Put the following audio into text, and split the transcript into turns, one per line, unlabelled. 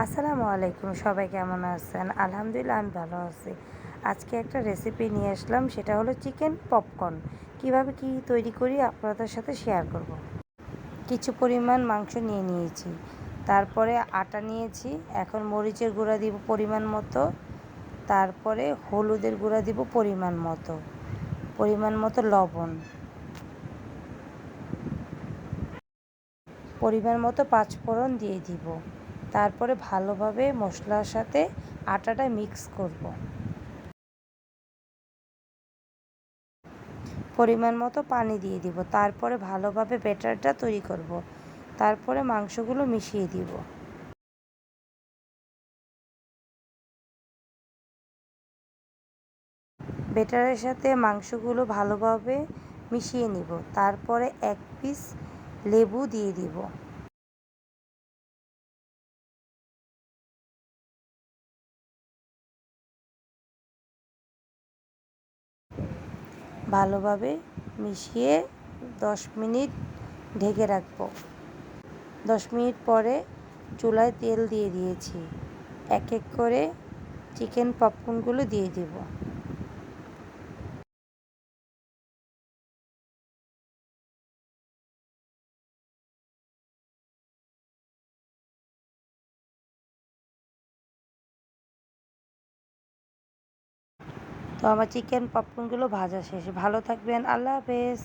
আসসালামু আলাইকুম, সবাই কেমন আছেন? আলহামদুলিল্লাহ আমি ভালো আছি। আজকে একটা রেসিপি নিয়ে আসলাম, সেটা হলো চিকেন পপকর্ন। কিভাবে কি তৈরি করি আপনাদের সাথে শেয়ার করব। কিছু পরিমাণ মাংস নিয়ে নিয়েছি, তারপরে আটা নিয়েছি। এখন মরিচের গুঁড়া দিব পরিমাণ মতো, তারপরে হলুদের গুঁড়া দিব পরিমাণ মতো লবণ, পরিমাণ মতো পাঁচফোড়ন দিয়ে দিব। তারপরে ভালোভাবে মশলার সাথে আটাটা মিক্স করব। পরিমাণ মতো পানি দিয়ে দিব। তারপরে ভালোভাবে ব্যাটারটা তৈরি করব। তারপরে মাংসগুলো মিশিয়ে দিব। ব্যাটারের সাথে মাংসগুলো ভালোভাবে মিশিয়ে নিব। তারপরে এক পিস লেবু দিয়ে দিব। ভালোভাবে মিশিয়ে 10 মিনিট ঢেকে রাখব। 10 মিনিট পরে চুলায় তেল দিয়ে দিয়েছি। এক এক করে চিকেন পপকর্নগুলো দিয়ে দিব। তো আমার চিকেন পপকর্নগুলো ভাজা শেষ। ভালো থাকবেন। আল্লাহ হাফেজ।